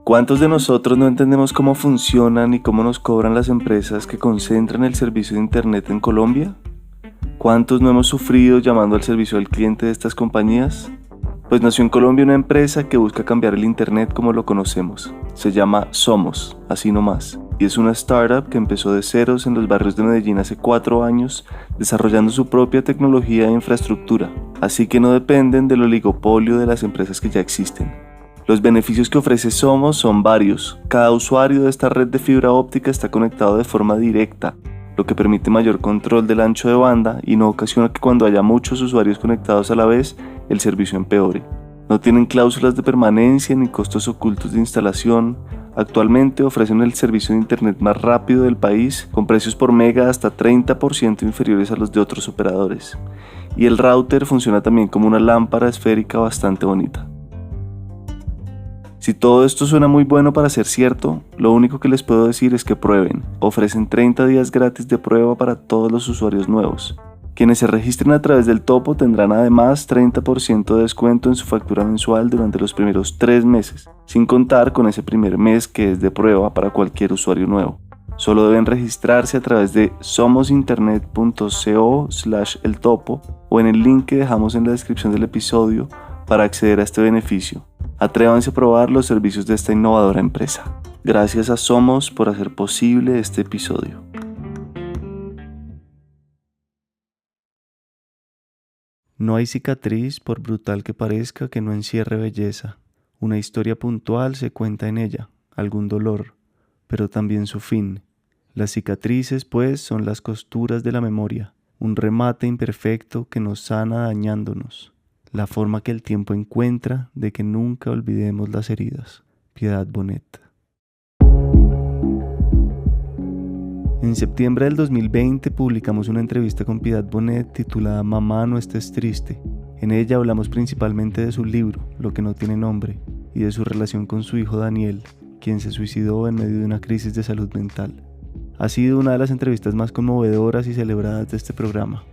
¿Cuántos de nosotros no entendemos cómo funcionan y cómo nos cobran las empresas que concentran el servicio de Internet en Colombia? ¿Cuántos no hemos sufrido llamando al servicio al cliente de estas compañías? Pues nació en Colombia una empresa que busca cambiar el Internet como lo conocemos. Se llama Somos, así nomás, y es una startup que empezó de ceros en los barrios de Medellín hace 4 años, desarrollando su propia tecnología e infraestructura, así que no dependen del oligopolio de las empresas que ya existen. Los beneficios que ofrece Somos son varios. Cada usuario de esta red de fibra óptica está conectado de forma directa, lo que permite mayor control del ancho de banda y no ocasiona que cuando haya muchos usuarios conectados a la vez, el servicio empeore. No tienen cláusulas de permanencia ni costos ocultos de instalación. Actualmente ofrecen el servicio de Internet más rápido del país, con precios por mega hasta 30% inferiores a los de otros operadores. Y el router funciona también como una lámpara esférica bastante bonita. Si todo esto suena muy bueno para ser cierto, lo único que les puedo decir es que prueben. Ofrecen 30 días gratis de prueba para todos los usuarios nuevos. Quienes se registren a través del Topo tendrán además 30% de descuento en su factura mensual durante los primeros 3 meses, sin contar con ese primer mes que es de prueba para cualquier usuario nuevo. Solo deben registrarse a través de somosinternet.co/eltopo o en el link que dejamos en la descripción del episodio para acceder a este beneficio. Atrévanse a probar los servicios de esta innovadora empresa. Gracias a Somos por hacer posible este episodio. No hay cicatriz, por brutal que parezca, que no encierre belleza. Una historia puntual se cuenta en ella, algún dolor, pero también su fin. Las cicatrices, pues, son las costuras de la memoria, un remate imperfecto que nos sana dañándonos. La forma que el tiempo encuentra de que nunca olvidemos las heridas. Piedad Bonet. En septiembre del 2020 publicamos una entrevista con Piedad Bonet titulada Mamá, no estés triste. En ella hablamos principalmente de su libro, Lo que no tiene nombre, y de su relación con su hijo Daniel, quien se suicidó en medio de una crisis de salud mental. Ha sido una de las entrevistas más conmovedoras y celebradas de este programa.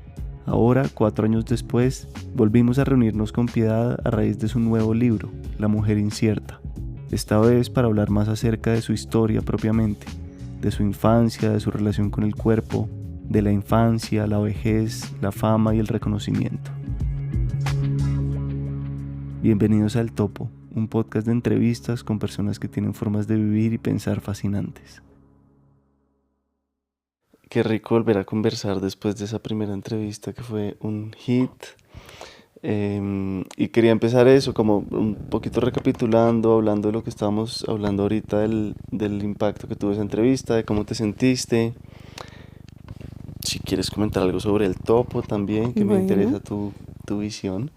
Ahora, 4 años después, volvimos a reunirnos con Piedad a raíz de su nuevo libro, La mujer incierta. Esta vez para hablar más acerca de su historia propiamente, de su infancia, de su relación con el cuerpo, de la infancia, la vejez, la fama y el reconocimiento. Bienvenidos a El Topo, un podcast de entrevistas con personas que tienen formas de vivir y pensar fascinantes. Qué rico volver a conversar después de esa primera entrevista que fue un hit. Y quería empezar eso, como un poquito recapitulando, hablando de lo que estábamos hablando ahorita, del impacto que tuvo esa entrevista, de cómo te sentiste. Si quieres comentar algo sobre el Topo también, que me interesa tu visión.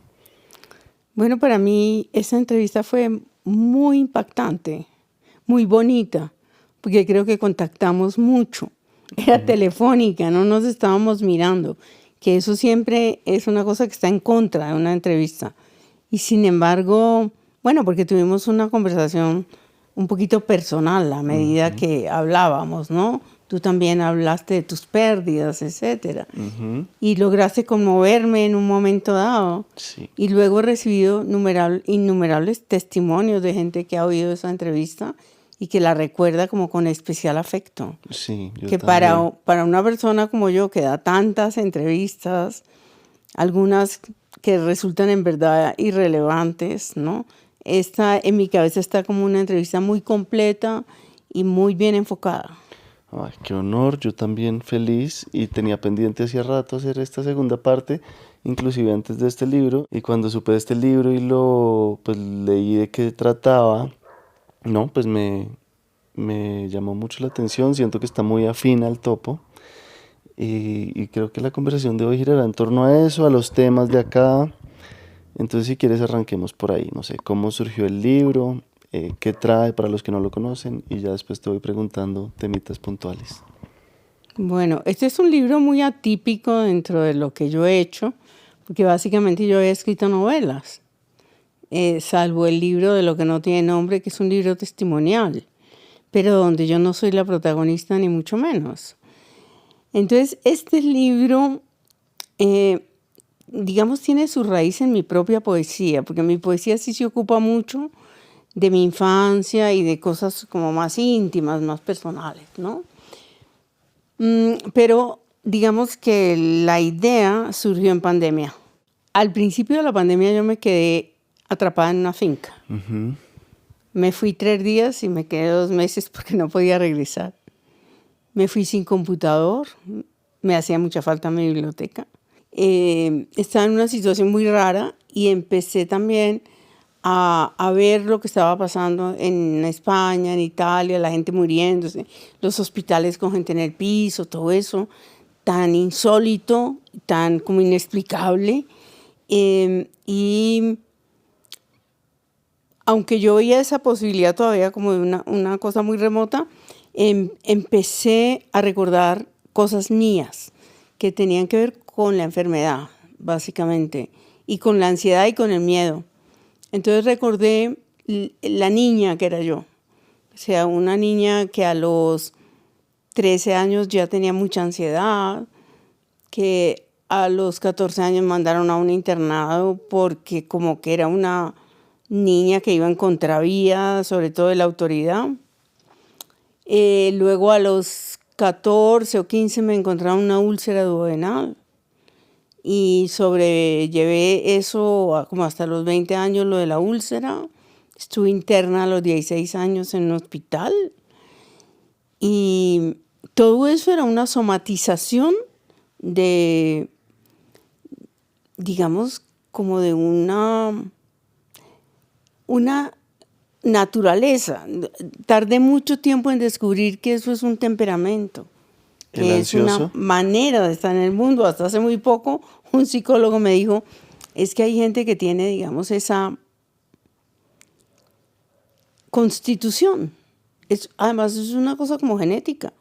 Bueno, para mí esa entrevista fue muy impactante, muy bonita, porque creo que contactamos mucho. Era telefónica, no nos estábamos mirando, que eso siempre es una cosa que está en contra de una entrevista. Y sin embargo, bueno, porque tuvimos una conversación un poquito personal a medida que hablábamos, ¿no? Tú también hablaste de tus pérdidas, etcétera. Y lograste conmoverme en un momento dado. Sí. Y luego he recibido innumerables testimonios de gente que ha oído esa entrevista y que la recuerda como con especial afecto. Sí, yo que también. para una persona como yo que da tantas entrevistas, algunas que resultan en verdad irrelevantes, ¿no? Esta en mi cabeza está como una entrevista muy completa y muy bien enfocada. Ay, qué honor, yo también feliz y tenía pendiente hacía rato hacer esta segunda parte, inclusive antes de este libro, y cuando supe de este libro y lo pues leí de qué trataba, no, pues me llamó mucho la atención, siento que está muy afín al Topo y creo que la conversación de hoy girará en torno a eso, a los temas de acá. Entonces si quieres arranquemos por ahí, no sé, cómo surgió el libro, qué trae para los que no lo conocen y ya después te voy preguntando temitas puntuales. Bueno, este es un libro muy atípico dentro de lo que yo he hecho, porque básicamente yo he escrito novelas, salvo el libro de Lo que no tiene nombre, que es un libro testimonial, pero donde yo no soy la protagonista ni mucho menos. Entonces, este libro, digamos, tiene su raíz en mi propia poesía, porque mi poesía sí se ocupa mucho de mi infancia y de cosas como más íntimas, más personales, ¿no? Pero digamos que la idea surgió en pandemia. Al principio de la pandemia yo me quedé atrapada en una finca. Me fui 3 días y me quedé 2 meses porque no podía regresar. Me fui sin computador, me hacía mucha falta mi biblioteca. Estaba en una situación muy rara y empecé también a ver lo que estaba pasando en España, en Italia, la gente muriéndose, los hospitales con gente en el piso, todo eso, tan insólito, tan como inexplicable. Y aunque yo veía esa posibilidad todavía como de una cosa muy remota, empecé a recordar cosas mías que tenían que ver con la enfermedad, básicamente, y con la ansiedad y con el miedo. Entonces recordé la niña que era yo. O sea, una niña que a los 13 años ya tenía mucha ansiedad, que a los 14 años mandaron a un internado porque como que era una niña que iba en contravía, sobre todo de la autoridad. Luego a los 14 o 15 me encontraron una úlcera duodenal y sobrellevé eso como hasta los 20 años, lo de la úlcera. Estuve interna a los 16 años en un hospital y todo eso era una somatización de, digamos, como de una naturaleza. Tardé mucho tiempo en descubrir que eso es un temperamento, que es una manera de estar en el mundo. Hasta hace muy poco un psicólogo me dijo, es que hay gente que tiene, digamos, esa constitución. Además es una cosa como genética,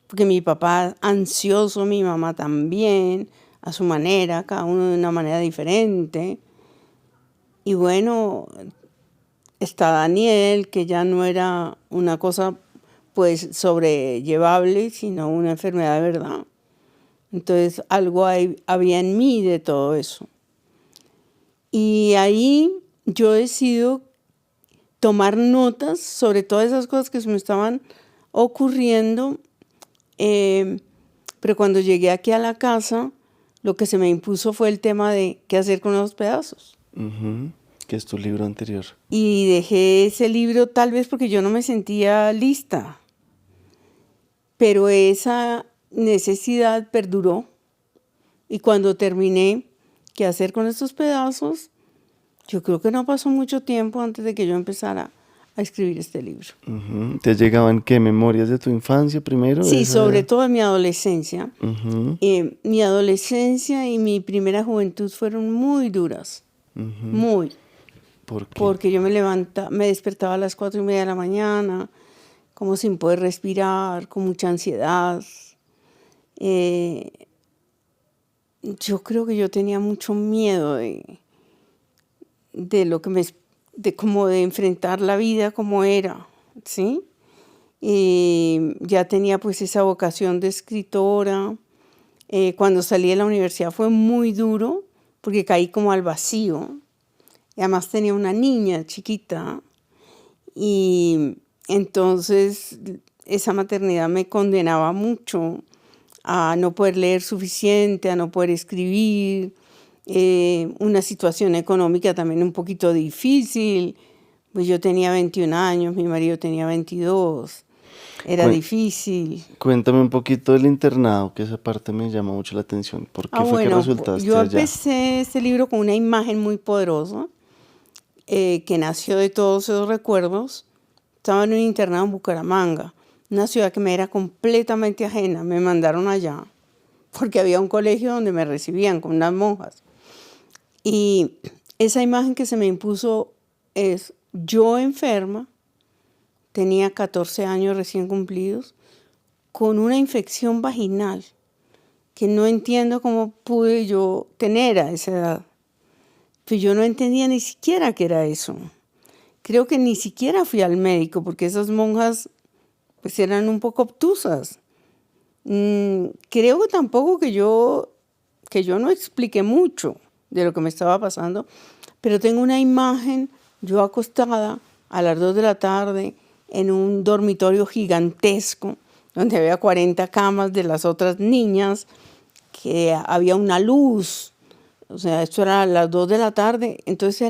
porque mi papá ansioso, mi mamá también, a su manera, cada uno de una manera diferente. Y bueno, está Daniel, que ya no era una cosa pues sobrellevable, sino una enfermedad de verdad. Entonces algo había en mí de todo eso. Y ahí yo decido tomar notas sobre todas esas cosas que se me estaban ocurriendo. Pero cuando llegué aquí a la casa, lo que se me impuso fue el tema de qué hacer con los pedazos. Que es tu libro anterior. Y dejé ese libro tal vez porque yo no me sentía lista, pero esa necesidad perduró. Y cuando terminé, ¿qué hacer con estos pedazos? Yo creo que no pasó mucho tiempo antes de que yo empezara a escribir este libro. ¿Te llegaban qué memorias de tu infancia primero? Sí, sobre todo en mi adolescencia. Mi adolescencia y mi primera juventud fueron muy duras, muy. ¿Por qué? Porque yo me despertaba a las 4:30 de la mañana, como sin poder respirar, con mucha ansiedad. Yo creo que yo tenía mucho miedo de lo que como de enfrentar la vida como era, ¿sí? Ya tenía pues esa vocación de escritora. Cuando salí de la universidad fue muy duro porque caí como al vacío. Y además tenía una niña chiquita y entonces esa maternidad me condenaba mucho a no poder leer suficiente, a no poder escribir, una situación económica también un poquito difícil. Pues yo tenía 21 años, mi marido tenía 22, era difícil. Cuéntame un poquito del internado, que esa parte me llama mucho la atención. ¿Por qué fue que resultaste yo allá? empecé este libro con una imagen muy poderosa que nació de todos esos recuerdos. Estaba en un internado en Bucaramanga, una ciudad que me era completamente ajena. Me mandaron allá porque había un colegio donde me recibían con unas monjas. Y esa imagen que se me impuso es yo enferma, tenía 14 años recién cumplidos, con una infección vaginal que no entiendo cómo pude yo tener a esa edad. Pues yo no entendía ni siquiera qué era eso. Creo que ni siquiera fui al médico porque esas monjas pues eran un poco obtusas. Creo que tampoco que yo no expliqué mucho de lo que me estaba pasando, pero tengo una imagen yo acostada a las 2 de la tarde en un dormitorio gigantesco donde había 40 camas de las otras niñas, que había una luz. O sea, esto era a las 2 de la tarde. Entonces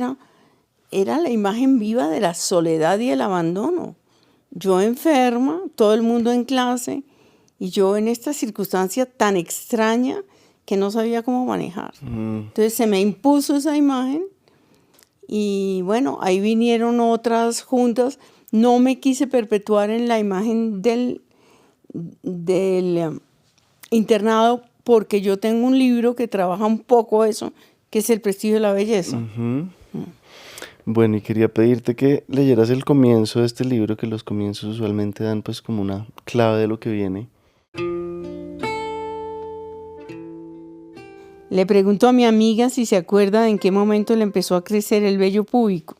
era la imagen viva de la soledad y el abandono. Yo enferma, todo el mundo en clase, y yo en esta circunstancia tan extraña que no sabía cómo manejar. Entonces se me impuso esa imagen y bueno, ahí vinieron otras juntas. No me quise perpetuar en la imagen del internado porque yo tengo un libro que trabaja un poco eso, que es El prestigio de la belleza. Bueno, y quería pedirte que leyeras el comienzo de este libro, que los comienzos usualmente dan pues como una clave de lo que viene. Le preguntó a mi amiga si se acuerda de en qué momento le empezó a crecer el vello púbico.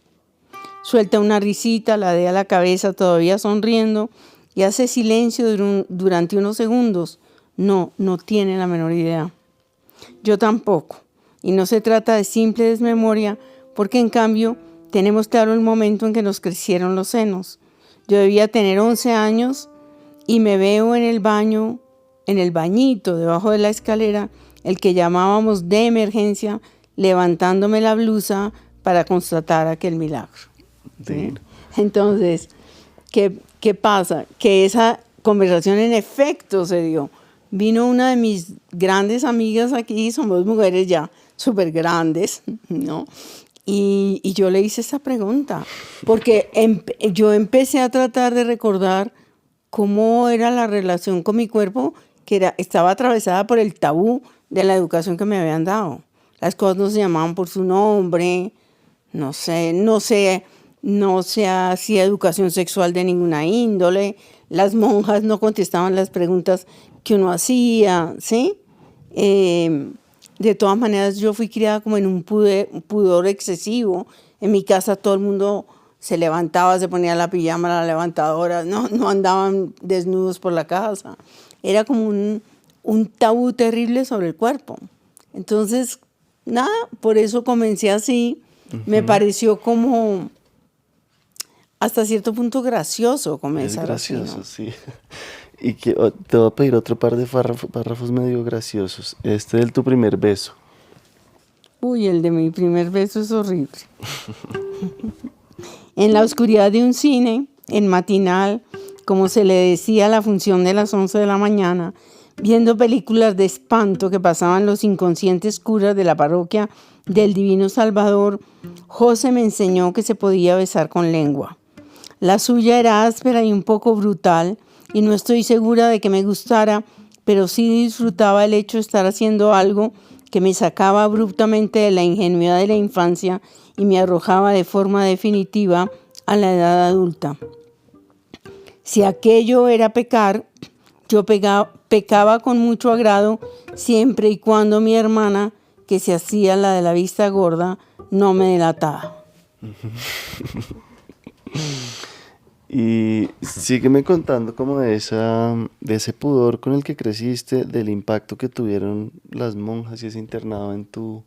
Suelta una risita, ladea la cabeza todavía sonriendo y hace silencio durante unos segundos. No tiene la menor idea. Yo tampoco. Y no se trata de simple desmemoria, porque en cambio tenemos claro el momento en que nos crecieron los senos. Yo debía tener 11 años y me veo en el baño, en el bañito debajo de la escalera, el que llamábamos de emergencia, levantándome la blusa para constatar aquel milagro. ¿Sí? Entonces, ¿qué pasa? Que esa conversación en efecto se dio. Vino una de mis grandes amigas aquí, somos mujeres ya súper grandes, ¿no? Y yo le hice esa pregunta, porque yo empecé a tratar de recordar cómo era la relación con mi cuerpo, que estaba atravesada por el tabú de la educación que me habían dado. Las cosas no se llamaban por su nombre, no se hacía educación sexual de ninguna índole, las monjas no contestaban las preguntas que uno hacía, ¿sí? De todas maneras, yo fui criada como en un pudor excesivo. En mi casa todo el mundo se levantaba, se ponía la pijama, la levantadora, no andaban desnudos por la casa. Era como un tabú terrible sobre el cuerpo. Entonces, nada, por eso comencé así. Me pareció como hasta cierto punto gracioso comenzar así, ¿no? Es gracioso, sí. Y te voy a pedir otro par de párrafos medio graciosos. Este del tu primer beso. Uy, el de mi primer beso es horrible. En la oscuridad de un cine, en matinal, como se le decía a la función de las 11 de la mañana, viendo películas de espanto que pasaban los inconscientes curas de la parroquia del Divino Salvador, José me enseñó que se podía besar con lengua. La suya era áspera y un poco brutal, y no estoy segura de que me gustara, pero sí disfrutaba el hecho de estar haciendo algo que me sacaba abruptamente de la ingenuidad de la infancia y me arrojaba de forma definitiva a la edad adulta. Si aquello era pecar, yo pecaba con mucho agrado siempre y cuando mi hermana, que se hacía la de la vista gorda, no me delataba. Y sígueme contando como de ese pudor con el que creciste, del impacto que tuvieron las monjas y ese internado en tu,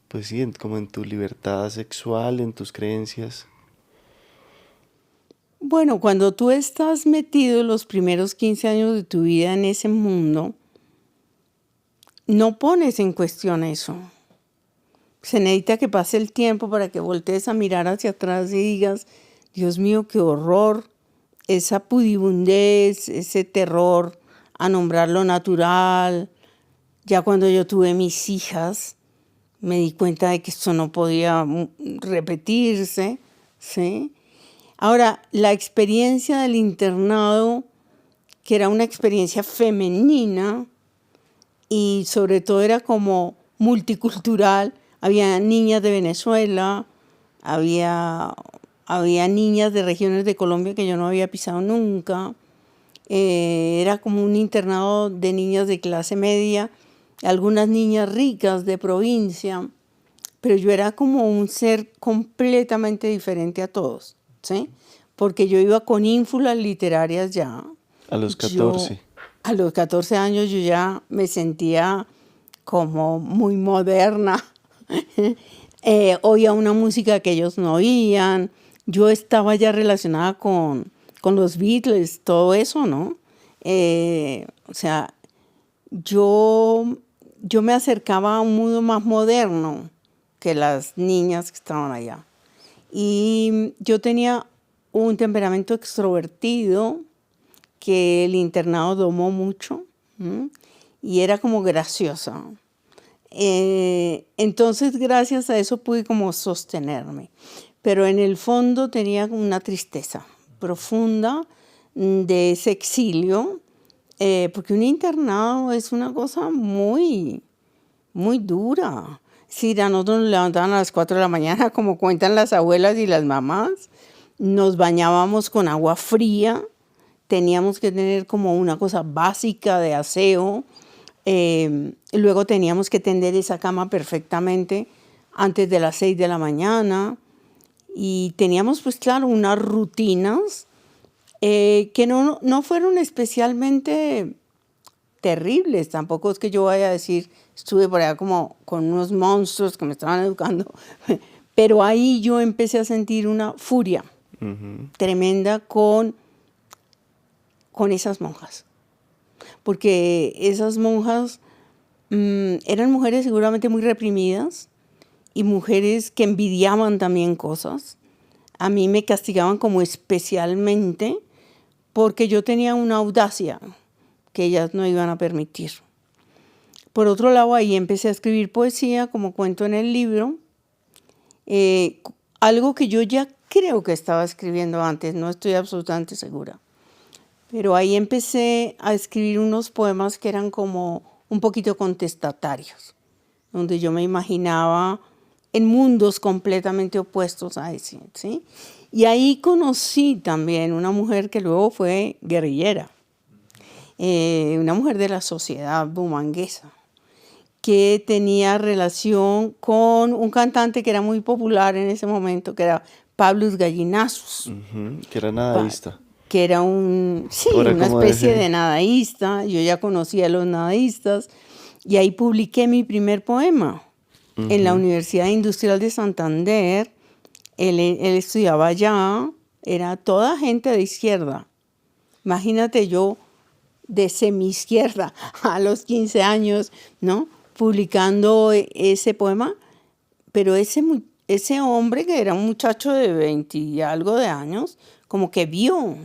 pues sí, como en tu libertad sexual, en tus creencias. Bueno, cuando tú estás metido los primeros 15 años de tu vida en ese mundo, no pones en cuestión eso. Se necesita que pase el tiempo para que voltees a mirar hacia atrás y digas, Dios mío, qué horror, esa pudibundez, ese terror a nombrar lo natural. Ya cuando yo tuve mis hijas, me di cuenta de que esto no podía repetirse, ¿sí? Ahora, la experiencia del internado, que era una experiencia femenina y sobre todo era como multicultural, había niñas de Venezuela, había niñas de regiones de Colombia que yo no había pisado nunca. Era como un internado de niñas de clase media, algunas niñas ricas de provincia, pero yo era como un ser completamente diferente a todos, ¿sí? Porque yo iba con ínfulas literarias ya. A los 14. A los 14 años yo ya me sentía como muy moderna. Oía una música que ellos no oían, yo estaba ya relacionada con los Beatles, todo eso, ¿no? O sea, yo me acercaba a un mundo más moderno que las niñas que estaban allá. Y yo tenía un temperamento extrovertido que el internado domó mucho, ¿m? Y era como graciosa. Entonces, gracias a eso pude como sostenerme. Pero en el fondo tenía una tristeza profunda de ese exilio, porque un internado es una cosa muy, muy dura. Si a nosotros nos levantaban a las 4 de la mañana, como cuentan las abuelas y las mamás, nos bañábamos con agua fría, teníamos que tener como una cosa básica de aseo, luego teníamos que tender esa cama perfectamente antes de las 6 de la mañana y teníamos pues claro unas rutinas que no fueron especialmente terribles, tampoco es que yo vaya a decir estuve por allá como con unos monstruos que me estaban educando, pero ahí yo empecé a sentir una furia tremenda con esas monjas. Porque esas monjas eran mujeres seguramente muy reprimidas y mujeres que envidiaban también cosas. A mí me castigaban como especialmente porque yo tenía una audacia que ellas no iban a permitir. Por otro lado, ahí empecé a escribir poesía, como cuento en el libro, algo que yo ya creo que estaba escribiendo antes, no estoy absolutamente segura. Pero ahí empecé a escribir unos poemas que eran como un poquito contestatarios, donde yo me imaginaba en mundos completamente opuestos a ese, ¿sí? Y ahí conocí también una mujer que luego fue guerrillera, una mujer de la sociedad bumanguesa, que tenía relación con un cantante que era muy popular en ese momento, que era Pablos Gallinazos. Que era nadaísta. Que era una especie de nadaísta. Yo ya conocía a los nadaístas y ahí publiqué mi primer poema en la Universidad Industrial de Santander. Él estudiaba allá, era toda gente de izquierda. Imagínate yo de semi-izquierda a los 15 años, ¿no? Publicando ese poema, pero ese hombre que era un muchacho de 20 y algo de años, como que vio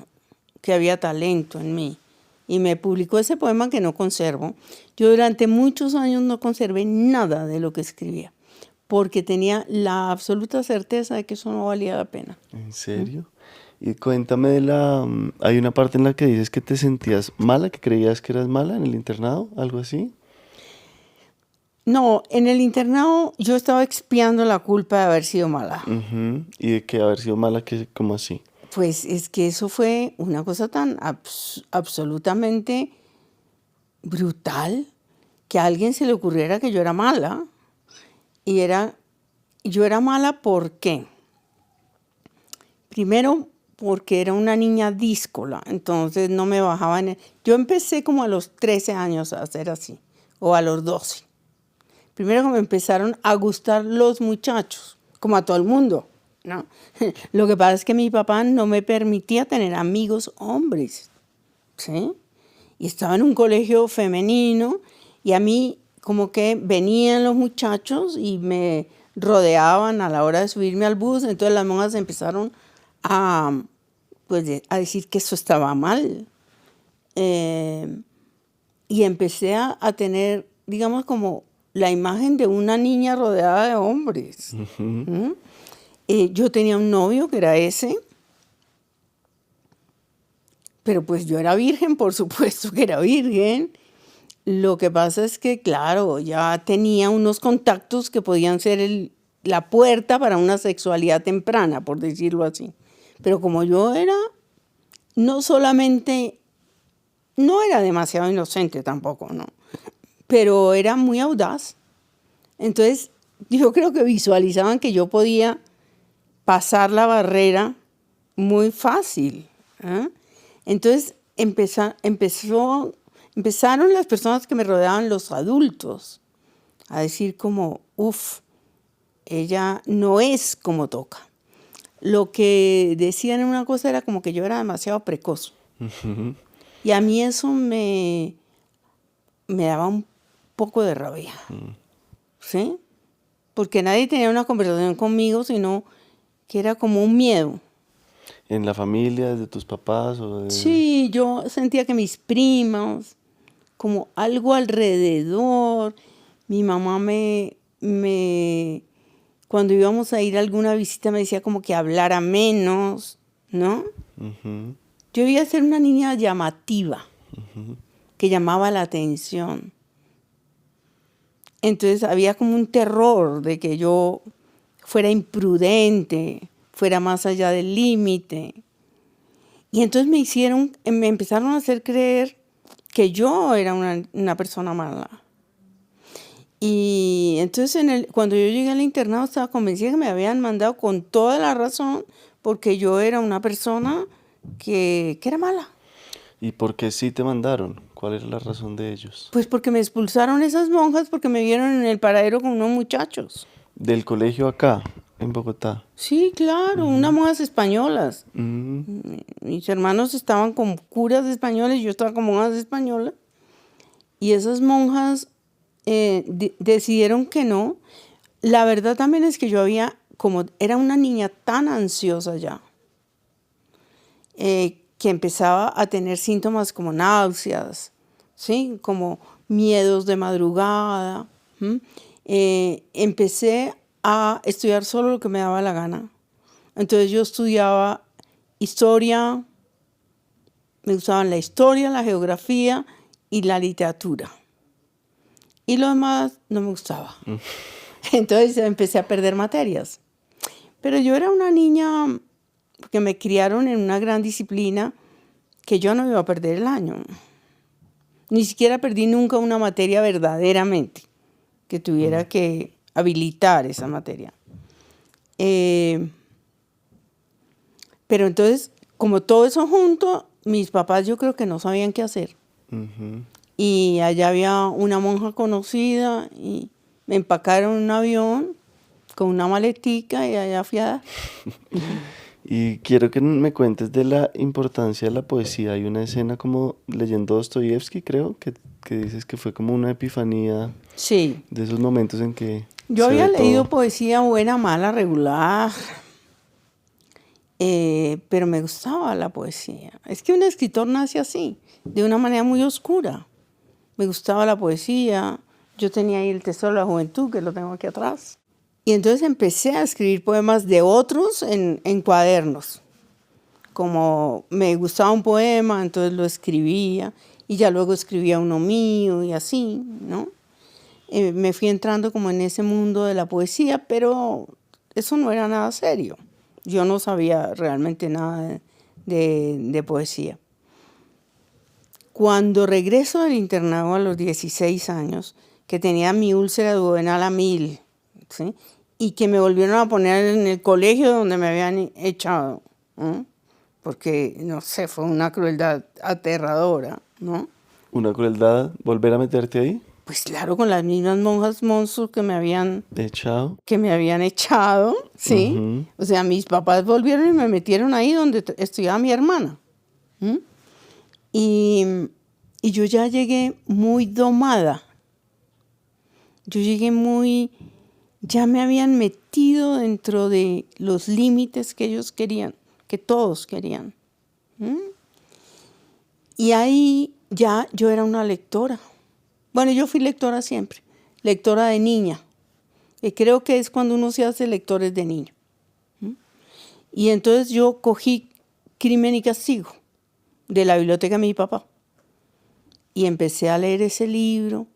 que había talento en mí y me publicó ese poema que no conservo. Yo durante muchos años no conservé nada de lo que escribía porque tenía la absoluta certeza de que eso no valía la pena. ¿En serio? Y cuéntame hay una parte en la que dices que te sentías mala, que creías que eras mala en el internado, algo así. No, en el internado yo estaba expiando la culpa de haber sido mala. Y de que haber sido mala, ¿cómo así? Pues es que eso fue una cosa tan absolutamente brutal que a alguien se le ocurriera que yo era mala. Yo era mala ¿por qué? Primero porque era una niña díscola, entonces no me bajaba Yo empecé como a los 13 años a hacer así, o a los 12. Primero que me empezaron a gustar los muchachos, como a todo el mundo, ¿no? Lo que pasa es que mi papá no me permitía tener amigos hombres, ¿sí? Y estaba en un colegio femenino y a mí como que venían los muchachos y me rodeaban a la hora de subirme al bus, entonces las monjas empezaron a decir que eso estaba mal. Y empecé a tener, digamos, como la imagen de una niña rodeada de hombres. Yo tenía un novio que era ese, pero pues yo era virgen, por supuesto que era virgen. Lo que pasa es que, claro, ya tenía unos contactos que podían ser la puerta para una sexualidad temprana, por decirlo así. Pero como yo era, no era demasiado inocente tampoco, ¿no? Pero era muy audaz. Entonces, yo creo que visualizaban que yo podía pasar la barrera muy fácil. Entonces, empezaron las personas que me rodeaban, los adultos, a decir como, ella no es como toca. lo que decían en una cosa era como que yo era demasiado precoz. Ujú. Y a mí eso me daba un poco de rabia, ¿sí? Porque nadie tenía una conversación conmigo, sino que era como un miedo. ¿En la familia, de tus papás o de...? Sí, yo sentía que mis primas, como algo alrededor, mi mamá cuando íbamos a ir a alguna visita me decía como que hablara menos, ¿no? Ujú, Yo iba a ser una niña llamativa, ujú. que llamaba la atención. Entonces había como un terror de que yo fuera imprudente, fuera más allá del límite. Y entonces me empezaron a hacer creer que yo era una persona mala. Y entonces cuando yo llegué al internado estaba convencida que me habían mandado con toda la razón porque yo era una persona que era mala. ¿Y por qué sí te mandaron? ¿Cuál era la razón de ellos? Pues porque me expulsaron esas monjas porque me vieron en el paradero con unos muchachos. Del colegio acá, en Bogotá. Sí, claro, unas monjas españolas. Mm, Mis hermanos estaban como curas españoles, yo estaba como monjas españolas. Y esas monjas decidieron que no. La verdad también es que yo como era una niña tan ansiosa ya, que empezaba a tener síntomas como náuseas, ¿sí? Como miedos de madrugada. Empecé a estudiar solo lo que me daba la gana. Entonces yo estudiaba historia, me gustaban la historia, la geografía y la literatura. Y lo demás no me gustaba. Entonces empecé a perder materias. Pero yo era una niña que me criaron en una gran disciplina que yo no iba a perder el año. Ni siquiera perdí nunca una materia verdaderamente que tuviera que habilitar esa materia. Pero entonces, como todo eso junto, mis papás yo creo que no sabían qué hacer. ujú. Y allá había una monja conocida y me empacaron en un avión con una maletica y allá fui a... Y quiero que me cuentes de la importancia de la poesía. Hay una escena como leyendo Dostoyevsky, creo, que dices que fue como una epifanía Sí, de esos momentos en que yo se había ve leído todo. poesía buena, mala, regular, pero me gustaba la poesía. Es que un escritor nace así, de una manera muy oscura. Me gustaba la poesía, yo tenía ahí el Tesoro de la Juventud, que lo tengo aquí atrás. Y entonces empecé a escribir poemas de otros en cuadernos. Como me gustaba un poema, entonces lo escribía y ya luego escribía uno mío y así, ¿no? Me fui entrando como en ese mundo de la poesía, pero eso no era nada serio. Yo no sabía realmente nada de poesía. Cuando regreso del internado a los 16 años, que tenía mi úlcera duodenal a 1000, ¿sí? Y que me volvieron a poner en el colegio donde me habían echado, ¿no? Porque, no sé, fue una crueldad aterradora, ¿no? Una crueldad, volver a meterte ahí, Pues claro, con las mismas monjas monstruos echado. que me habían echado, ¿sí? Ujú. O sea, mis papás volvieron y me metieron ahí donde estudiaba mi hermana. ¿M? Y, y yo ya llegué muy domada. Yo llegué ya me habían metido dentro de los límites que ellos querían, que todos querían. Y ahí ya yo era una lectora. Bueno, yo fui lectora siempre, lectora de niña. Y creo que es cuando uno se hace lectores de niño. Y entonces yo cogí Crimen y Castigo de la biblioteca de mi papá. Y empecé a leer ese libro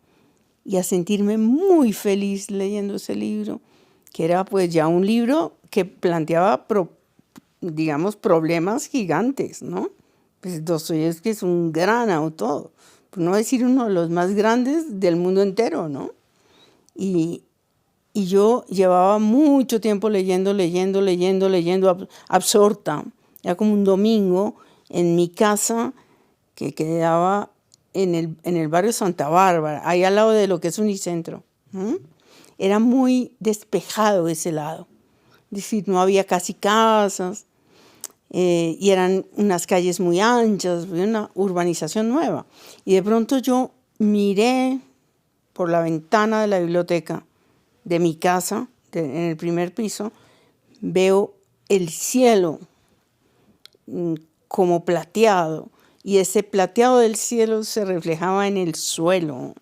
y a sentirme muy feliz leyendo ese libro, que era pues ya un libro que planteaba, digamos, problemas gigantes, ¿no? Pues Dostoyevsky es un gran autor, por no decir uno de los más grandes del mundo entero, ¿no? Y yo llevaba mucho tiempo leyendo, absorta. Era como un domingo en mi casa que quedaba en el barrio Santa Bárbara, ahí al lado de lo que es Unicentro. Era muy despejado ese lado. Es decir, no había casi casas y eran unas calles muy anchas, una urbanización nueva. Y de pronto yo miré por la ventana de la biblioteca de mi casa, en el primer piso, veo el cielo como plateado, y ese plateado del cielo se reflejaba en el suelo.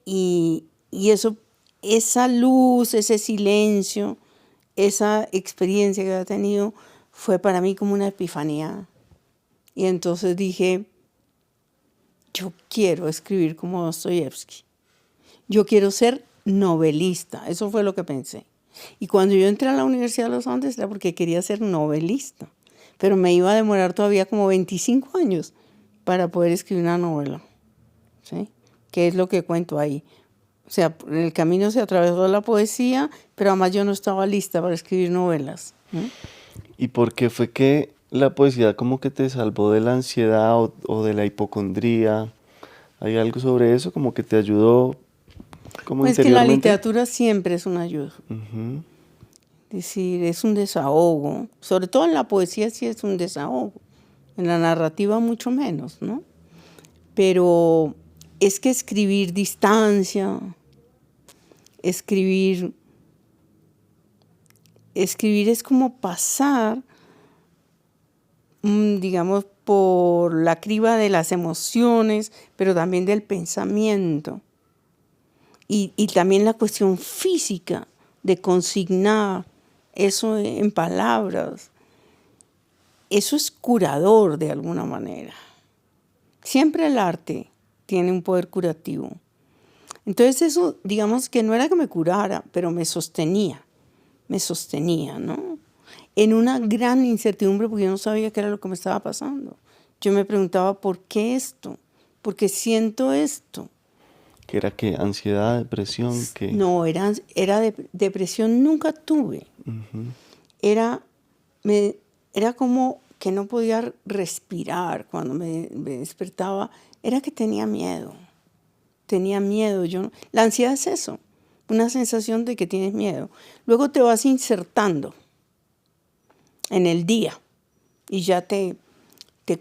Y eso, esa luz, ese silencio, esa experiencia que había tenido, fue para mí como una epifanía. Y entonces dije, yo quiero escribir como Dostoyevsky. Yo quiero ser novelista. Eso fue lo que pensé. Y cuando yo entré a la Universidad de los Andes era porque quería ser novelista. Pero me iba a demorar todavía como 25 años para poder escribir una novela. ¿Sí? Que es lo que cuento ahí. O sea, en el camino se atravesó la poesía, pero además yo no estaba lista para escribir novelas. ¿Y por qué fue que la poesía como que te salvó de la ansiedad o de la hipocondría? ¿Hay algo sobre eso como que te ayudó como Pues que la interiormente? literatura siempre es una ayuda. Ujú. Es decir, es un desahogo. Sobre todo en la poesía sí es un desahogo. En la narrativa mucho menos, ¿no? Pero es que escribir distancia, escribir es como pasar, digamos, por la criba de las emociones, pero también del pensamiento. Y también la cuestión física de consignar eso en palabras. Eso es curador de alguna manera. Siempre el arte tiene un poder curativo. Entonces eso, digamos que no era que me curara, pero me sostenía, ¿no? En una gran incertidumbre porque yo no sabía qué era lo que me estaba pasando. Yo me preguntaba, ¿por qué esto? ¿Por qué siento esto? ¿Qué era qué? ¿Ansiedad, depresión? ¿Qué? No, depresión nunca tuve. Era como que no podía respirar cuando me despertaba. Era que tenía miedo. La ansiedad es eso, una sensación de que tienes miedo. Luego te vas insertando en el día y ya te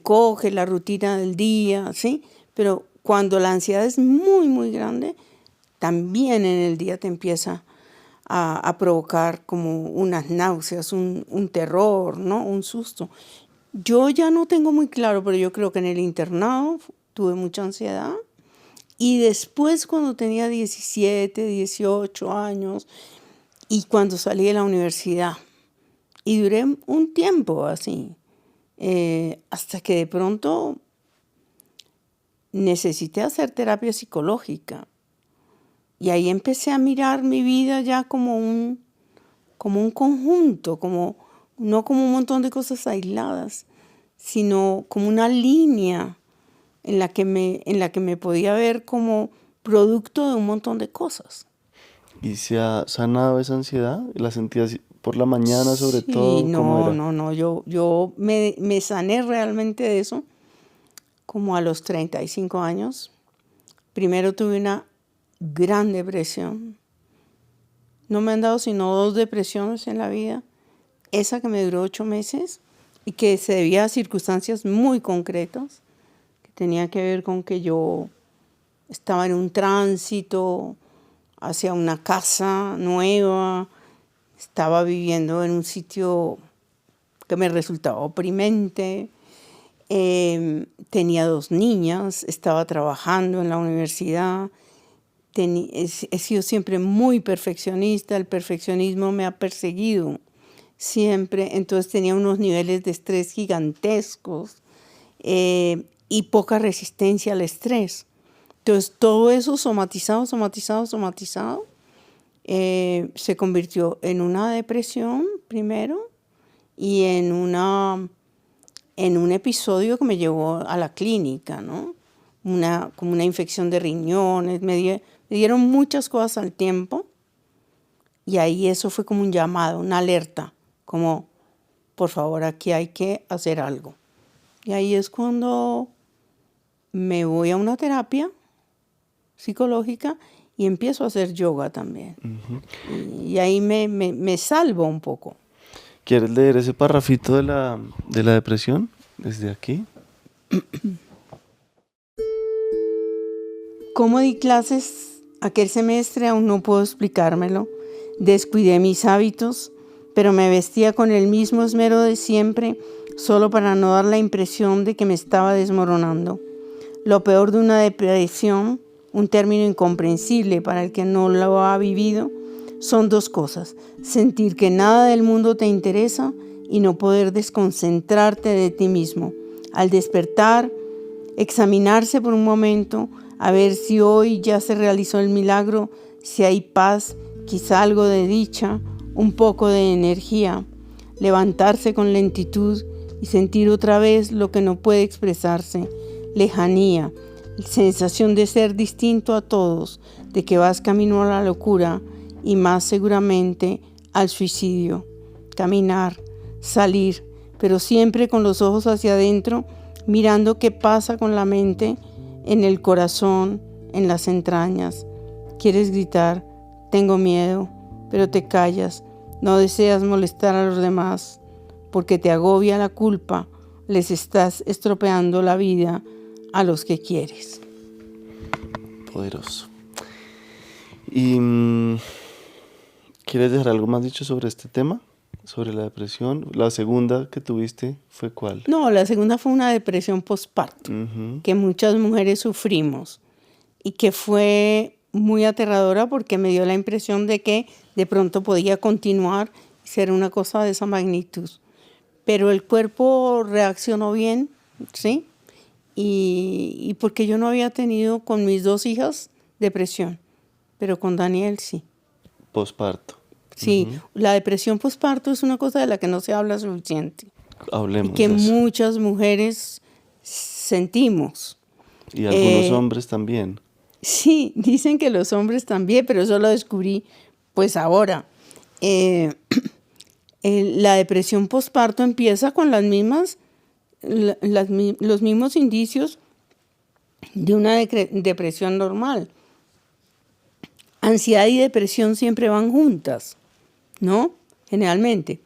coge la rutina del día, ¿sí? Pero cuando la ansiedad es muy, muy grande, también en el día te empieza a provocar como unas náuseas, un terror, ¿no? Un susto. Yo ya no tengo muy claro, pero yo creo que en el internado tuve mucha ansiedad. Y después cuando tenía 17, 18 años y cuando salí de la universidad, y duré un tiempo así, hasta que de pronto necesité hacer terapia psicológica. Y ahí empecé a mirar mi vida ya como un conjunto, no como un montón de cosas aisladas, sino como una línea en la que me podía ver como producto de un montón de cosas. ¿Y se ha sanado esa ansiedad? ¿La sentías por la mañana sobre Sí, todo? ¿Cómo era? no, yo me sané realmente de eso como a los 35 años. Primero tuve una gran depresión. No me han dado sino 2 depresiones en la vida. Esa que me duró 8 meses y que se debía a circunstancias muy concretas, que tenía que ver con que yo estaba en un tránsito hacia una casa nueva, estaba viviendo en un sitio que me resultaba oprimente, tenía 2 niñas, estaba trabajando en la universidad, he sido siempre muy perfeccionista, el perfeccionismo me ha perseguido siempre, entonces tenía unos niveles de estrés gigantescos y poca resistencia al estrés. Entonces todo eso somatizado, se convirtió en una depresión primero y en un episodio que me llevó a la clínica, ¿no? Como una infección de riñones, me dieron muchas cosas al tiempo y ahí eso fue como un llamado, una alerta, como por favor aquí hay que hacer algo. Y ahí es cuando me voy a una terapia psicológica y empiezo a hacer yoga también. Ujú. Y ahí me salvo un poco. ¿Quieres leer ese parrafito de la depresión desde aquí? ¿Cómo di clases aquel semestre? Aún no puedo explicármelo. Descuidé mis hábitos, pero me vestía con el mismo esmero de siempre, solo para no dar la impresión de que me estaba desmoronando. Lo peor de una depresión, un término incomprensible para el que no lo ha vivido, son dos cosas: sentir que nada del mundo te interesa y no poder desconcentrarte de ti mismo. Al despertar, examinarse por un momento, a ver si hoy ya se realizó el milagro, si hay paz, quizá algo de dicha, un poco de energía. Levantarse con lentitud y sentir otra vez lo que no puede expresarse: lejanía, sensación de ser distinto a todos, de que vas camino a la locura y más seguramente al suicidio. Caminar, salir, pero siempre con los ojos hacia adentro, mirando qué pasa con la mente, en el corazón, en las entrañas. Quieres gritar: tengo miedo, pero te callas. No deseas molestar a los demás, porque te agobia la culpa. Les estás estropeando la vida a los que quieres. Poderoso. ¿Y quieres dejar algo más dicho sobre este tema? Sobre la depresión. La segunda que tuviste fue ¿cuál? No, la segunda fue una depresión postparto, Ujú. que muchas mujeres sufrimos y que fue muy aterradora porque me dio la impresión de que de pronto podía continuar y ser una cosa de esa magnitud. Pero el cuerpo reaccionó bien, ¿sí? Y porque yo no había tenido con mis dos hijas depresión, pero con Daniel sí. Posparto. Sí, la depresión postparto es una cosa de la que no se habla suficiente y Hablemos que de eso. muchas mujeres sentimos. Y algunos hombres también. Sí, dicen que los hombres también, pero eso lo descubrí pues ahora. La depresión postparto empieza con los mismos indicios de una depresión normal. Ansiedad y depresión siempre van juntas, ¿no? Generalmente.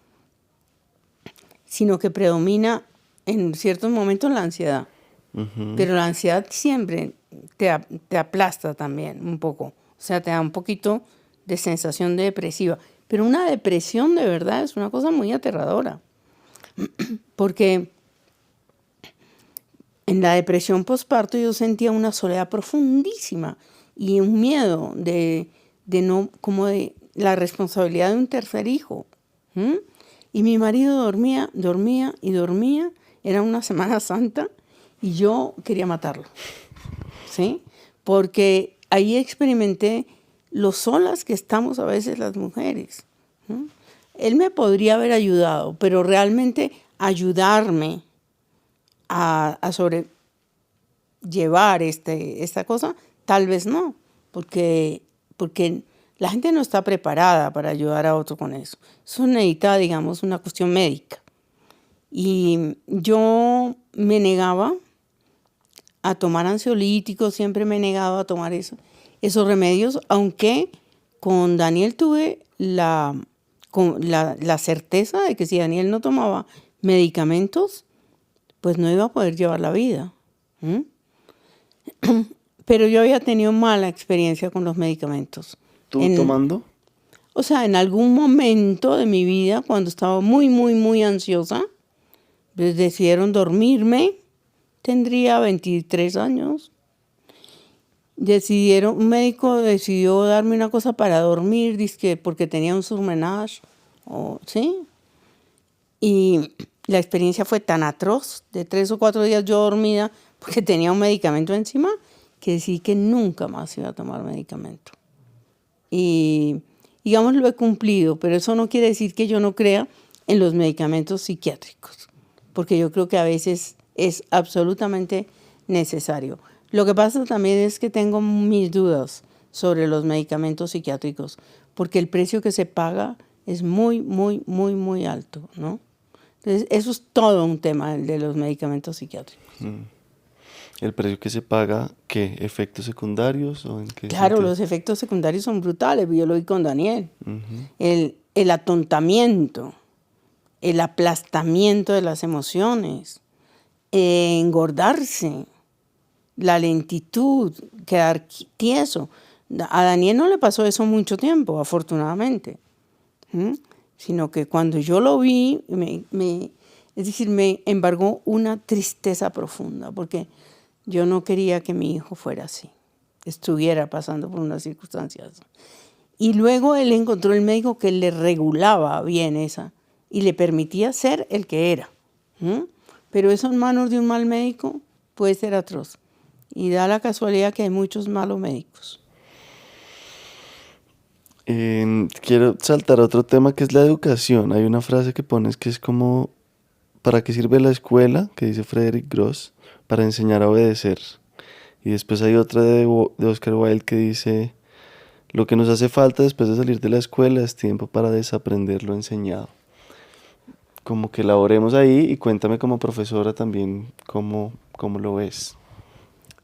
Sino que predomina en ciertos momentos la ansiedad. Ujú. Pero la ansiedad siempre te aplasta también un poco. O sea, te da un poquito de sensación de depresiva. Pero una depresión de verdad es una cosa muy aterradora. Porque en la depresión postparto yo sentía una soledad profundísima y un miedo de la responsabilidad de un tercer hijo. Y mi marido dormía. Era una Semana Santa y yo quería matarlo, ¿sí? Porque ahí experimenté lo solas que estamos a veces las mujeres. Él me podría haber ayudado, pero realmente ayudarme a sobrellevar esta cosa, tal vez no, porque la gente no está preparada para ayudar a otro con eso. Eso necesita, digamos, una cuestión médica. Y yo me negaba a tomar ansiolíticos, siempre me he negado a tomar esos remedios, aunque con Daniel tuve la certeza de que si Daniel no tomaba medicamentos, pues no iba a poder llevar la vida. Pero yo había tenido mala experiencia con los medicamentos. ¿Tú tomando? O sea, en algún momento de mi vida, cuando estaba muy, muy, muy ansiosa, pues decidieron dormirme. Tendría 23 años. Un médico decidió darme una cosa para dormir, dizque porque tenía un surmenage, ¿sí? Y la experiencia fue tan atroz, de 3 o 4 días yo dormida, porque tenía un medicamento encima, que decidí que nunca más iba a tomar medicamento. Y, digamos, lo he cumplido, pero eso no quiere decir que yo no crea en los medicamentos psiquiátricos, porque yo creo que a veces es absolutamente necesario. Lo que pasa también es que tengo mis dudas sobre los medicamentos psiquiátricos, porque el precio que se paga es muy, muy, muy, muy alto, ¿no? Entonces, eso es todo un tema, el de los medicamentos psiquiátricos. ¿El precio que se paga, qué? ¿Efectos secundarios o en qué Claro, sentido? los efectos secundarios son brutales, yo lo vi con Daniel. Ujú. El atontamiento, el aplastamiento de las emociones, engordarse, la lentitud, quedar tieso. A Daniel no le pasó eso mucho tiempo, afortunadamente. ¿Mm? Sino que cuando yo lo vi, es decir, me embargó una tristeza profunda, porque yo no quería que mi hijo fuera así, estuviera pasando por unas circunstancias. Y luego él encontró el médico que le regulaba bien esa y le permitía ser el que era. ¿Mm? Pero eso en manos de un mal médico puede ser atroz. Y da la casualidad que hay muchos malos médicos. Quiero saltar a otro tema que es la educación. Hay una frase que pones que es como, ¿para qué sirve la escuela? Que dice Frederick Gross, para enseñar a obedecer. Y después hay otra de Oscar Wilde que dice, lo que nos hace falta después de salir de la escuela es tiempo para desaprender lo enseñado. Como que elaboremos ahí y cuéntame como profesora también cómo lo ves.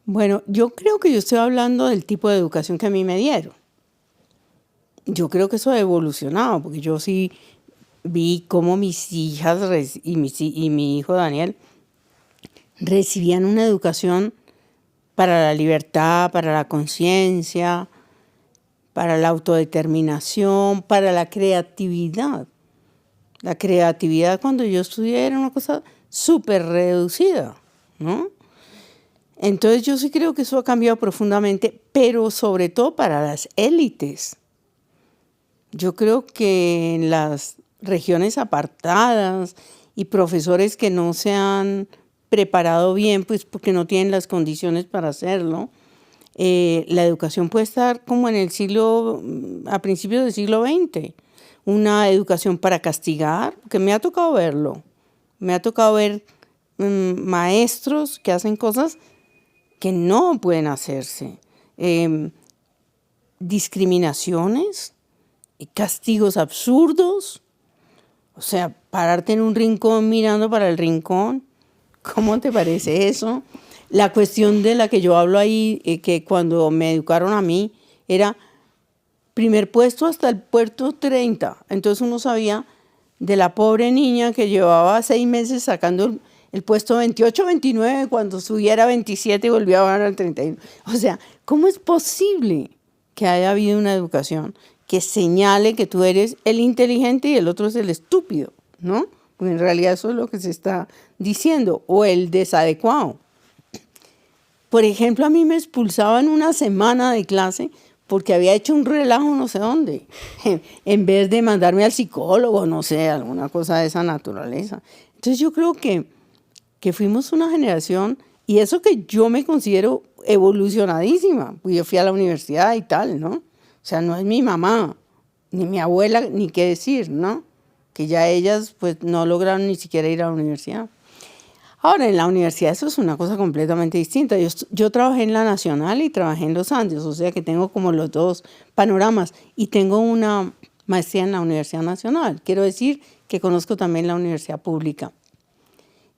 Bueno, yo creo que yo estoy hablando del tipo de educación que a mí me dieron. Yo creo que eso ha evolucionado, porque yo sí vi cómo mis hijas y mi hijo Daniel recibían una educación para la libertad, para la conciencia, para la autodeterminación, para la creatividad. La creatividad cuando yo estudié era una cosa súper reducida, ¿no? Entonces yo sí creo que eso ha cambiado profundamente, pero sobre todo para las élites. Yo creo que en las regiones apartadas y profesores que no se han preparado bien, pues porque no tienen las condiciones para hacerlo, la educación puede estar como en el siglo, a principios del siglo XX, una educación para castigar, porque me ha tocado verlo, me ha tocado ver maestros que hacen cosas que no pueden hacerse, discriminaciones, castigos absurdos, o sea, pararte en un rincón mirando para el rincón, ¿cómo te parece eso? La cuestión de la que yo hablo ahí, que cuando me educaron a mí, era primer puesto hasta el puesto 30. Entonces uno sabía de la pobre niña que llevaba 6 meses sacando el puesto 28, 29, cuando subiera a 27 y volvía a bajar al 31. O sea, ¿cómo es posible que haya habido una educación que señale que tú eres el inteligente y el otro es el estúpido, ¿no? Porque en realidad eso es lo que se está diciendo, o el desadecuado. Por ejemplo, a mí me expulsaban una semana de clase porque había hecho un relajo no sé dónde, en vez de mandarme al psicólogo, no sé, alguna cosa de esa naturaleza. Entonces yo creo que fuimos una generación, y eso que yo me considero evolucionadísima, pues yo fui a la universidad y tal, ¿no? O sea, no es mi mamá, ni mi abuela, ni qué decir, ¿no? Que ya ellas pues no lograron ni siquiera ir a la universidad. Ahora, en la universidad eso es una cosa completamente distinta. Yo trabajé en la Nacional y trabajé en los Andes, o sea que tengo como los dos panoramas. Y tengo una maestría en la Universidad Nacional. Quiero decir que conozco también la universidad pública.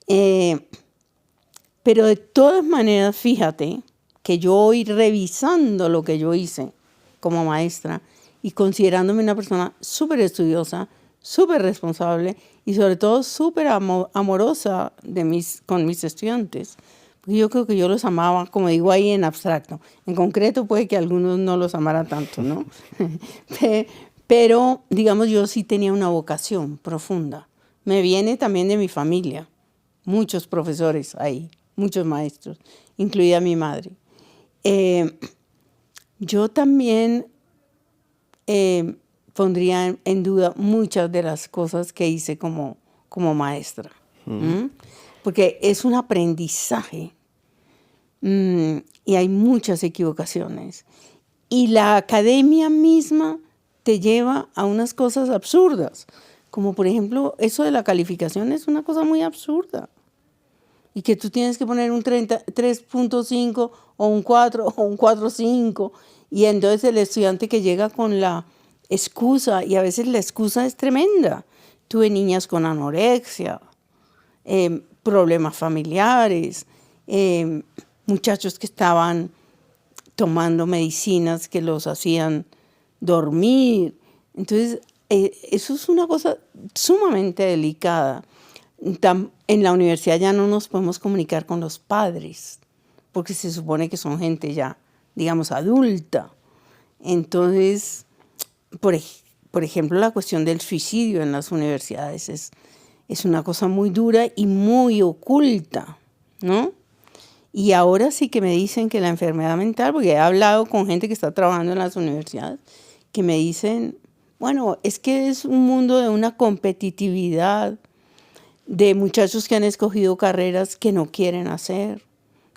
Pero de todas maneras, fíjate que yo hoy revisando lo que yo hice como maestra y considerándome una persona súper estudiosa, súper responsable y sobre todo súper amorosa con mis estudiantes. Porque yo creo que yo los amaba, como digo ahí, en abstracto. En concreto puede que algunos no los amara tanto, ¿no? Pero, digamos, yo sí tenía una vocación profunda. Me viene también de mi familia. Muchos profesores ahí, muchos maestros, incluida mi madre. Yo también pondría en duda muchas de las cosas que hice como maestra. Porque es un aprendizaje y hay muchas equivocaciones. Y la academia misma te lleva a unas cosas absurdas, como por ejemplo eso de la calificación es una cosa muy absurda. Y que tú tienes que poner un 3.5 o un 4 o un 4.5 y entonces el estudiante que llega con la excusa, y a veces la excusa es tremenda. Tuve niñas con anorexia, problemas familiares, muchachos que estaban tomando medicinas que los hacían dormir. Entonces, eso es una cosa sumamente delicada. En la universidad ya no nos podemos comunicar con los padres, porque se supone que son gente ya, digamos, adulta. Entonces, por ejemplo, la cuestión del suicidio en las universidades es una cosa muy dura y muy oculta, ¿no? Y ahora sí que me dicen que la enfermedad mental, porque he hablado con gente que está trabajando en las universidades, que me dicen, bueno, es que es un mundo de una competitividad, de muchachos que han escogido carreras que no quieren hacer,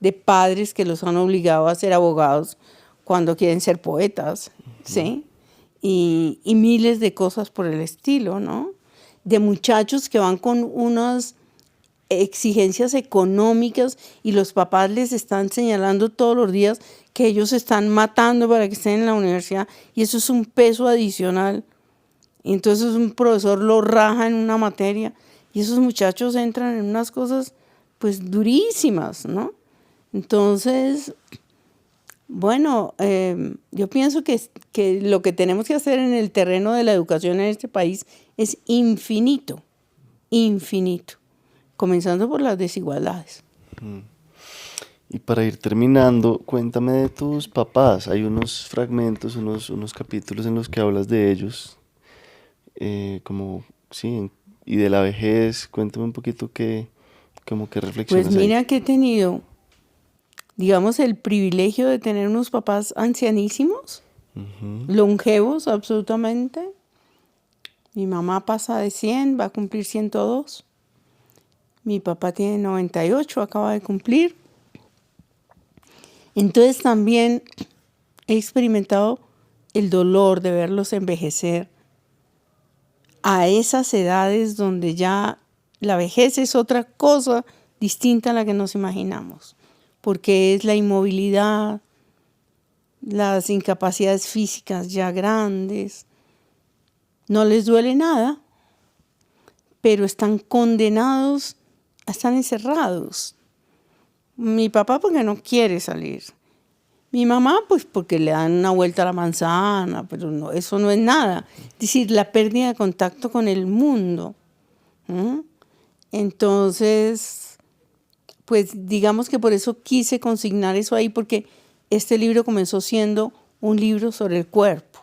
de padres que los han obligado a ser abogados cuando quieren ser poetas, ¿sí? Y miles de cosas por el estilo, ¿no? De muchachos que van con unas exigencias económicas y los papás les están señalando todos los días que ellos se están matando para que estén en la universidad y eso es un peso adicional. Y entonces un profesor lo raja en una materia y esos muchachos entran en unas cosas pues durísimas, ¿no? Entonces, bueno, yo pienso que lo que tenemos que hacer en el terreno de la educación en este país es infinito, infinito, comenzando por las desigualdades. Y para ir terminando, cuéntame de tus papás. Hay unos fragmentos, unos capítulos en los que hablas de ellos, como, sí, y de la vejez. Cuéntame un poquito como que reflexionas Pues mira ahí. que he tenido, digamos, el privilegio de tener unos papás ancianísimos, longevos absolutamente. Mi mamá pasa de 100, va a cumplir 102. Mi papá tiene 98, acaba de cumplir. Entonces también he experimentado el dolor de verlos envejecer a esas edades donde ya la vejez es otra cosa distinta a la que nos imaginamos, porque es la inmovilidad, las incapacidades físicas ya grandes. No les duele nada, pero están condenados a estar encerrados. Mi papá porque no quiere salir. Mi mamá pues porque le dan una vuelta a la manzana, pero no, eso no es nada. Es decir, la pérdida de contacto con el mundo. Entonces, pues digamos que por eso quise consignar eso ahí, porque este libro comenzó siendo un libro sobre el cuerpo.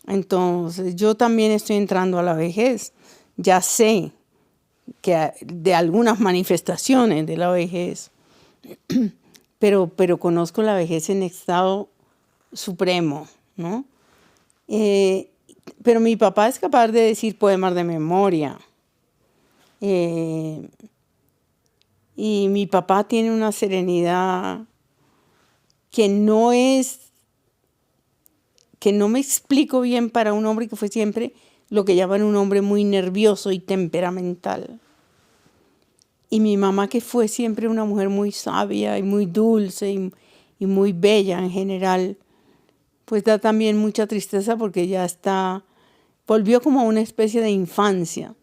Entonces, yo también estoy entrando a la vejez. Ya sé que de algunas manifestaciones de la vejez, pero conozco la vejez en estado supremo, ¿no? Pero mi papá es capaz de decir poemas de memoria. Y mi papá tiene una serenidad que no me explico bien para un hombre que fue siempre lo que llaman un hombre muy nervioso y temperamental. Y mi mamá, que fue siempre una mujer muy sabia y muy dulce y muy bella en general, pues da también mucha tristeza porque ya volvió como a una especie de infancia.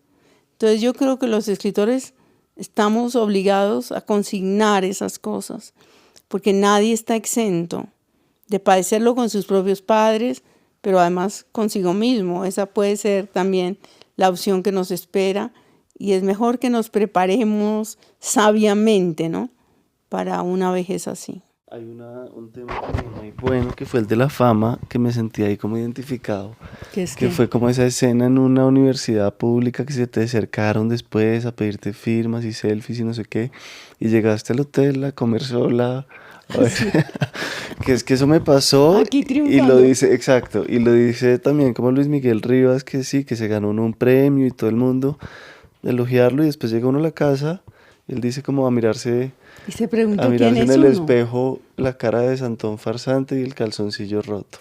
Entonces yo creo que los escritores estamos obligados a consignar esas cosas, porque nadie está exento de padecerlo con sus propios padres, pero además consigo mismo. Esa puede ser también la opción que nos espera y es mejor que nos preparemos sabiamente, ¿no?, para una vejez así. Hay un tema también muy bueno que fue el de la fama, que me sentí ahí como identificado, que fue como esa escena en una universidad pública que se te acercaron después a pedirte firmas y selfies y no sé qué, y llegaste al hotel a comer sola. A ver, Sí. que es que eso me pasó Aquí y triunfando. lo dice, exacto, y lo dice también como Luis Miguel Rivas, que sí, que se ganó un premio y todo el mundo elogiarlo y después llega uno a la casa y él dice como a mirarse Y se preguntó quién en es el uno. espejo la cara de Santón farsante y el calzoncillo roto.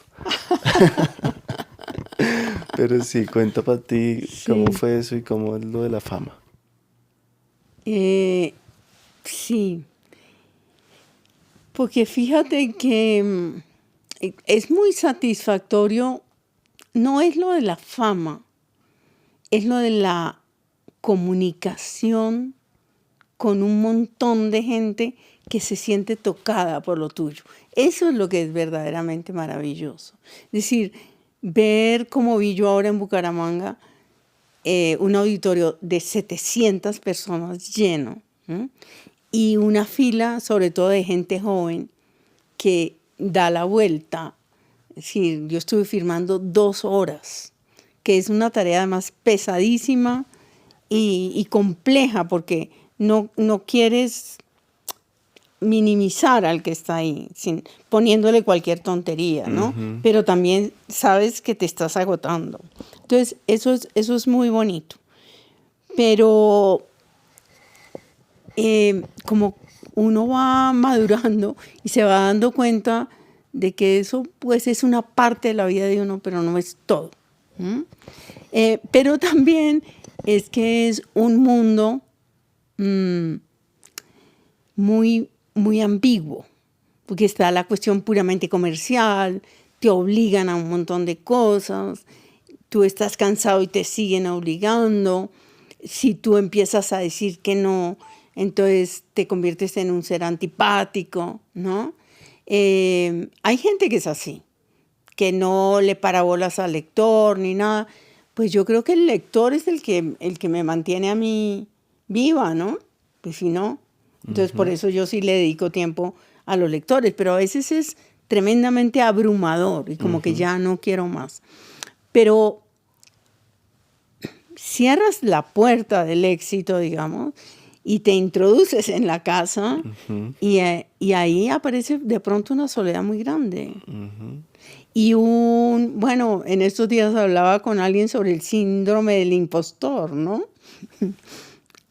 Pero sí, cuenta para ti cómo Sí. fue eso y cómo es lo de la fama. Sí, porque fíjate que es muy satisfactorio, no es lo de la fama, es lo de la comunicación con un montón de gente que se siente tocada por lo tuyo. Eso es lo que es verdaderamente maravilloso. Es decir, ver como vi yo ahora en Bucaramanga, un auditorio de 700 personas lleno, ¿eh? Y una fila, sobre todo de gente joven, que da la vuelta. Es decir, yo estuve firmando 2 horas, que es una tarea además pesadísima y compleja, porque no quieres minimizar al que está ahí, poniéndole cualquier tontería, ¿no? Uh-huh. Pero también sabes que te estás agotando. Entonces, eso es muy bonito. Pero como uno va madurando y se va dando cuenta de que eso pues es una parte de la vida de uno, pero no es todo. Pero también es que es un mundo muy, muy ambiguo, porque está la cuestión puramente comercial, te obligan a un montón de cosas, tú estás cansado y te siguen obligando. Si tú empiezas a decir que no, entonces te conviertes en un ser antipático, ¿no? Hay gente que es así, que no le para bolas al lector ni nada. Pues yo creo que el lector es el que me mantiene a mí viva, ¿no? Pues si no, entonces por eso yo sí le dedico tiempo a los lectores, pero a veces es tremendamente abrumador y como que ya no quiero más. Pero cierras la puerta del éxito, digamos, y te introduces en la casa y ahí aparece de pronto una soledad muy grande. Y bueno, en estos días hablaba con alguien sobre el síndrome del impostor, ¿no?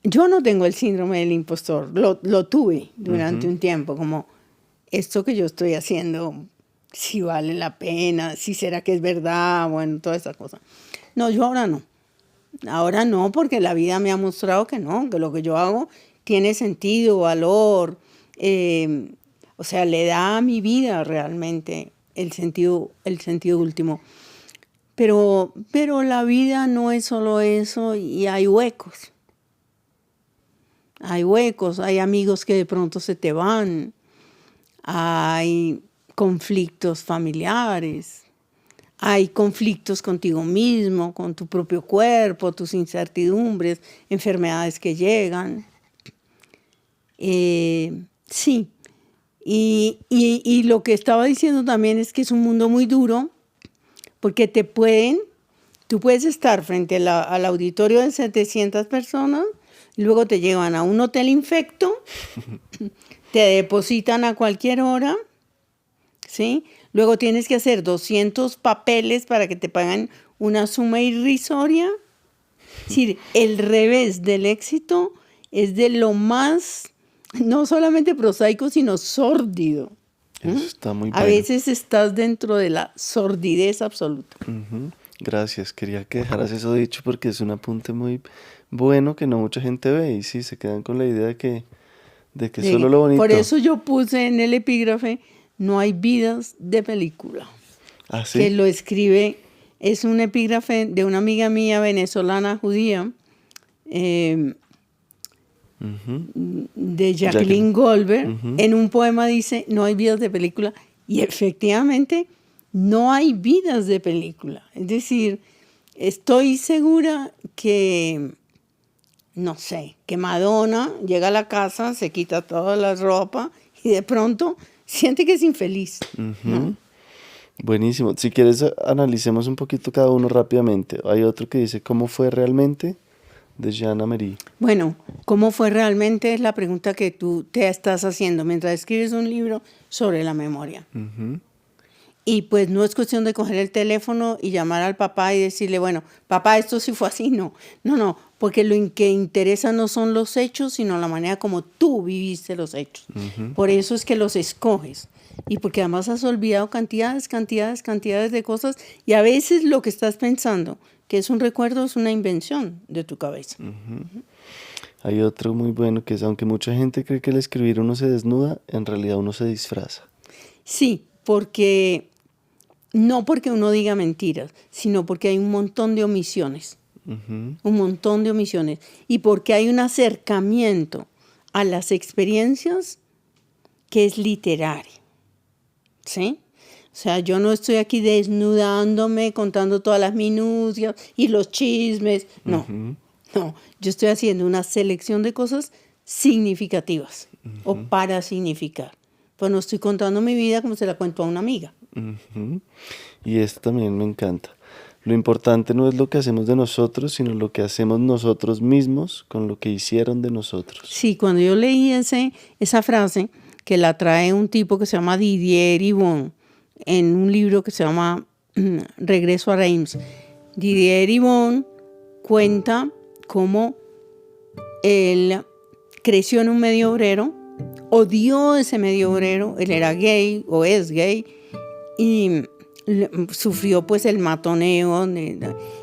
Yo no tengo el síndrome del impostor, lo tuve durante un tiempo, como esto que yo estoy haciendo, si vale la pena, si será que es verdad, bueno, toda esa cosa. No, yo ahora no. Ahora no, porque la vida me ha mostrado que no, que lo que yo hago tiene sentido, valor, o sea, le da a mi vida realmente el sentido último. Pero la vida no es solo eso y hay huecos. Hay huecos, hay amigos que de pronto se te van, hay conflictos familiares. Hay conflictos contigo mismo, con tu propio cuerpo, tus incertidumbres, enfermedades que llegan. Sí. Y lo que estaba diciendo también es que es un mundo muy duro, porque tú puedes estar frente al auditorio de 700 personas, y luego te llevan a un hotel infecto, te depositan a cualquier hora, ¿sí? Luego tienes que hacer 200 papeles para que te paguen una suma irrisoria. Es decir, el revés del éxito es de lo más, no solamente prosaico, sino sórdido. Eso está muy bueno. A veces estás dentro de la sordidez absoluta. Gracias, quería que dejaras eso dicho porque es un apunte muy bueno que no mucha gente ve y sí, se quedan con la idea de que solo lo bonito. Por eso yo puse en el epígrafe, no hay vidas de película. ¿Ah, sí? Que lo escribe, es un epígrafe de una amiga mía venezolana judía, de Jacqueline Goldberg. En un poema dice, no hay vidas de película. Y efectivamente, no hay vidas de película. Es decir, estoy segura que, no sé, que Madonna llega a la casa, se quita toda la ropa y de pronto siente que es infeliz. ¿No? Buenísimo. Si quieres, analicemos un poquito cada uno rápidamente. Hay otro que dice, ¿cómo fue realmente? De Jeanne Amery. Bueno, ¿cómo fue realmente? Es la pregunta que tú te estás haciendo mientras escribes un libro sobre la memoria. Y pues no es cuestión de coger el teléfono y llamar al papá y decirle, bueno, papá, esto sí fue así. No, porque lo que interesa no son los hechos, sino la manera como tú viviste los hechos. Por eso es que los escoges. Y porque además has olvidado cantidades de cosas y a veces lo que estás pensando, que es un recuerdo, es una invención de tu cabeza. Hay otro muy bueno que es, aunque mucha gente cree que al escribir uno se desnuda, en realidad uno se disfraza. Sí, porque no porque uno diga mentiras, sino porque hay un montón de omisiones. Un montón de omisiones. Y porque hay un acercamiento a las experiencias que es literaria, ¿sí? O sea, yo no estoy aquí desnudándome, contando todas las minucias y los chismes. No, no. Yo estoy haciendo una selección de cosas significativas o para significar. Pues no estoy contando mi vida como se la cuento a una amiga. Y esto también me encanta. Lo importante no es lo que hacemos de nosotros, sino lo que hacemos nosotros mismos con lo que hicieron de nosotros. Sí, cuando yo leí esa frase, que la trae un tipo que se llama Didier Ribon, en un libro que se llama Regreso a Reims. Didier Ribon cuenta cómo él creció en un medio obrero, odió ese medio obrero, él era gay o es gay, y sufrió pues el matoneo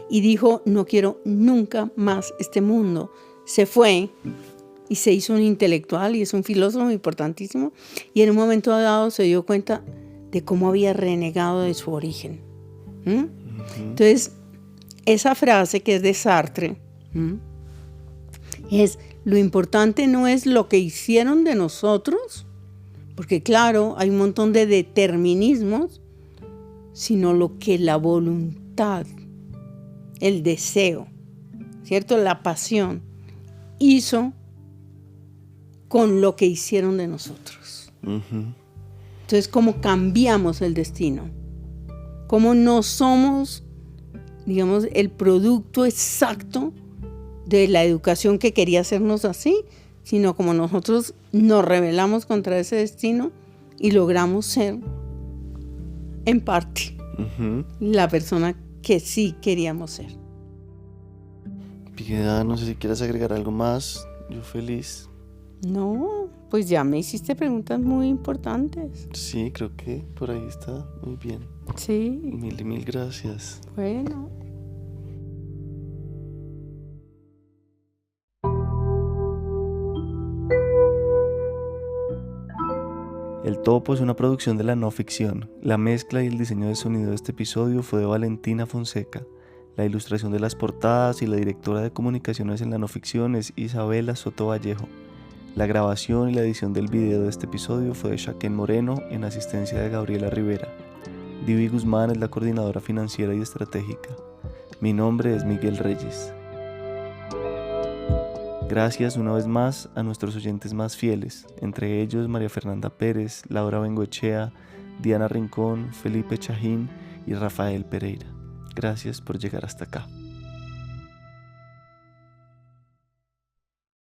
y dijo, no quiero nunca más este mundo. Se fue y se hizo un intelectual y es un filósofo importantísimo, y en un momento dado se dio cuenta de cómo había renegado de su origen. Entonces, esa frase que es de Sartre, es lo importante no es lo que hicieron de nosotros, porque claro, hay un montón de determinismos, sino lo que la voluntad, el deseo, ¿cierto? La pasión hizo con lo que hicieron de nosotros. Entonces, ¿cómo cambiamos el destino? ¿Cómo no somos, digamos, el producto exacto de la educación que quería hacernos así, sino como nosotros nos rebelamos contra ese destino y logramos ser, en parte, la persona que sí queríamos ser? Piedad, no sé si quieres agregar algo más. Yo feliz. No, pues ya me hiciste preguntas muy importantes. Sí, creo que por ahí está muy bien. Sí. Mil gracias. Bueno. El Topo es una producción de la no ficción. La mezcla y el diseño de sonido de este episodio fue de Valentina Fonseca. La ilustración de las portadas y la directora de comunicaciones en la no ficción es Isabela Soto Vallejo. La grabación y la edición del video de este episodio fue de Shaken Moreno en asistencia de Gabriela Rivera. Divi Guzmán es la coordinadora financiera y estratégica. Mi nombre es Miguel Reyes. Gracias una vez más a nuestros oyentes más fieles, entre ellos María Fernanda Pérez, Laura Bengoechea, Diana Rincón, Felipe Chajín y Rafael Pereira. Gracias por llegar hasta acá.